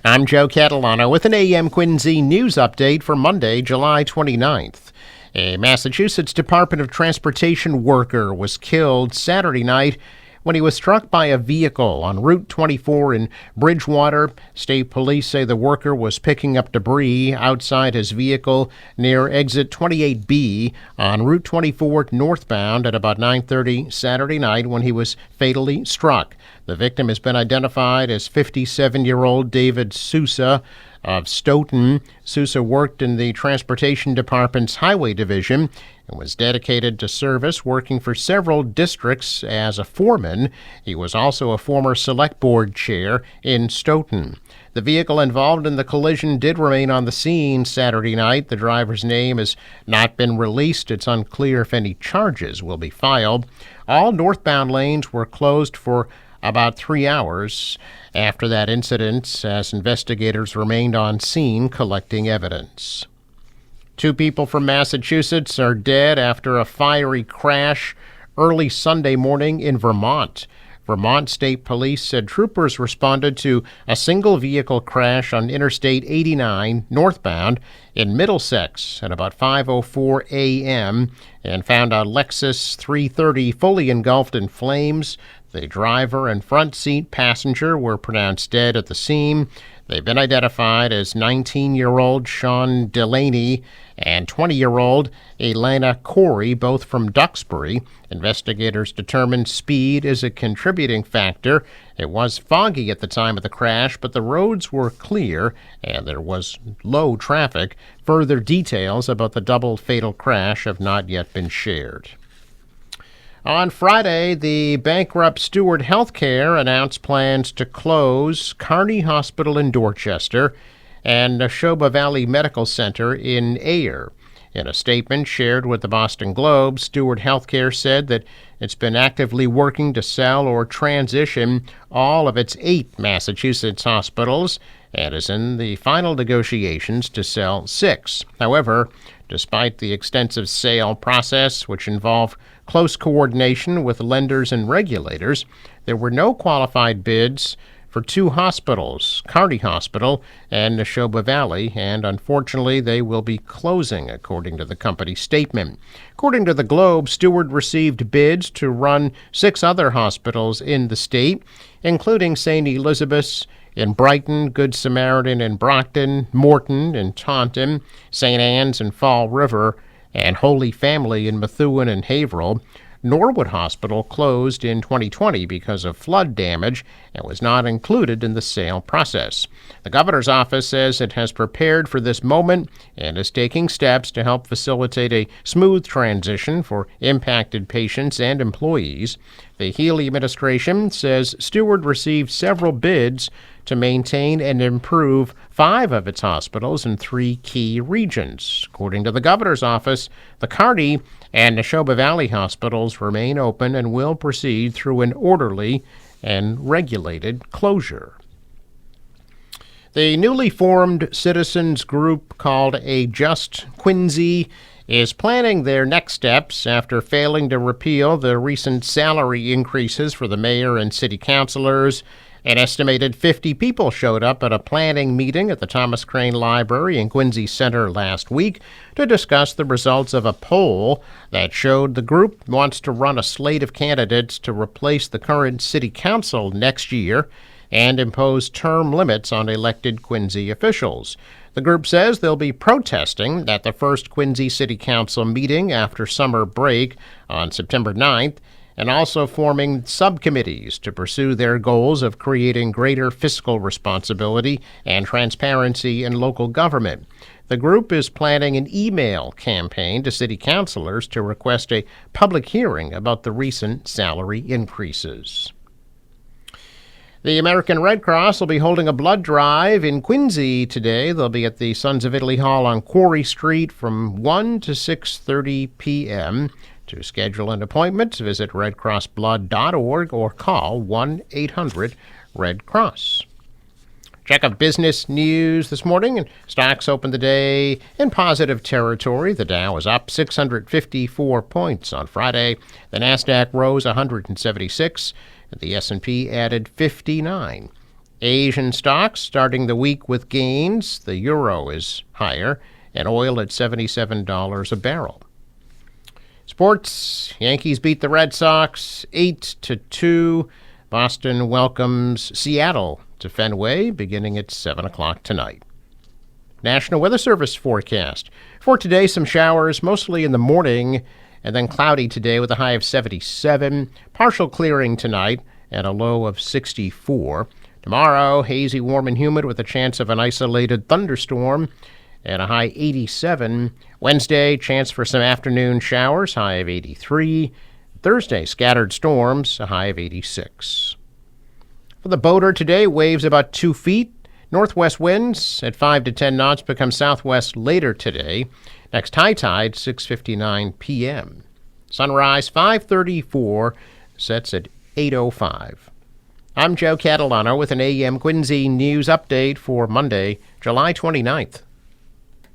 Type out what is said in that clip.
I'm Joe Catalano with an AM Quincy news update for Monday, July 29th. A Massachusetts Department of Transportation worker was killed Saturday night when he was struck by a vehicle on Route 24 in Bridgewater. State police say the worker was picking up debris outside his vehicle near exit 28B on Route 24 northbound at about 9:30 Saturday night when he was fatally struck. The victim has been identified as 57-year-old David Sousa of Stoughton. Sousa worked in the Transportation Department's Highway Division and was dedicated to service, working for several districts as a foreman. He was also a former select board chair in Stoughton. The vehicle involved in the collision did remain on the scene Saturday night. The driver's name has not been released. It's unclear if any charges will be filed. All northbound lanes were closed for about 3 hours after that incident, as investigators remained on scene collecting evidence. 2 people from Massachusetts are dead after a fiery crash early Sunday morning in Vermont. Vermont State Police said troopers responded to a single vehicle crash on Interstate 89 northbound in Middlesex at about 5:04 a.m. and found a Lexus 330 fully engulfed in flames. The driver and front seat passenger were pronounced dead at the scene. They've been identified as 19-year-old Sean Delaney and 20-year-old Elena Corey, both from Duxbury. Investigators determined speed is a contributing factor. It was foggy at the time of the crash, but the roads were clear and there was low traffic. Further details about the double fatal crash have not yet been shared. On Friday, the bankrupt Steward Healthcare announced plans to close Kearney Hospital in Dorchester and Neshoba Valley Medical Center in Ayer. In a statement shared with the Boston Globe, Steward Healthcare said that it's been actively working to sell or transition all of its 8 Massachusetts hospitals and is in the final negotiations to sell 6. However, despite the extensive sale process, which involved close coordination with lenders and regulators, there were no qualified bids for 2 hospitals, Kearney Hospital and Neshoba Valley, and unfortunately they will be closing, according to the company's statement. According to the Globe, Steward received bids to run 6 other hospitals in the state, including St. Elizabeth's in Brighton, Good Samaritan in Brockton, Morton in Taunton, St. Anne's in Fall River, and Holy Family in Methuen and Haverhill. Norwood Hospital closed in 2020 because of flood damage and was not included in the sale process. The governor's office says it has prepared for this moment and is taking steps to help facilitate a smooth transition for impacted patients and employees. The Healy administration says Steward received several bids to maintain and improve 5 of its hospitals in 3 key regions. According to the governor's office, the Kearney and Neshoba Valley hospitals remain open and will proceed through an orderly and regulated closure. The newly formed citizens group called A Just Quincy is planning their next steps after failing to repeal the recent salary increases for the mayor and city councilors. An estimated 50 people showed up at a planning meeting at the Thomas Crane Library in Quincy Center last week to discuss the results of a poll that showed the group wants to run a slate of candidates to replace the current city council next year and impose term limits on elected Quincy officials. The group says they'll be protesting at the first Quincy City Council meeting after summer break on September 9th, and also forming subcommittees to pursue their goals of creating greater fiscal responsibility and transparency in local government. The group is planning an email campaign to city councilors to request a public hearing about the recent salary increases. The American Red Cross will be holding a blood drive in Quincy today. They'll be at the Sons of Italy Hall on Quarry Street from 1 to 6:30 p.m. To schedule an appointment, visit redcrossblood.org or call 1-800-RED-CROSS. Check out business news this morning, and stocks opened the day in positive territory. The Dow was up 654 points on Friday. The Nasdaq rose 176, and the S&P added 59. Asian stocks starting the week with gains. The euro is higher, and oil at $77 a barrel. Sports, Yankees beat the Red Sox 8-2. Boston welcomes Seattle to Fenway beginning at 7 o'clock tonight. National Weather Service forecast. For today, some showers, mostly in the morning, and then cloudy today with a high of 77. Partial clearing tonight and a low of 64. Tomorrow, hazy, warm, and humid with a chance of an isolated thunderstorm and a high 87. Wednesday, chance for some afternoon showers, high of 83. Thursday, scattered storms, a high of 86. For the boater today, waves about 2 feet. Northwest winds at 5 to 10 knots become southwest later today. Next high tide, 6:59 p.m. Sunrise, 5:34, sets at 8:05. I'm Joe Catalano with an AM Quincy News Update for Monday, July 29th.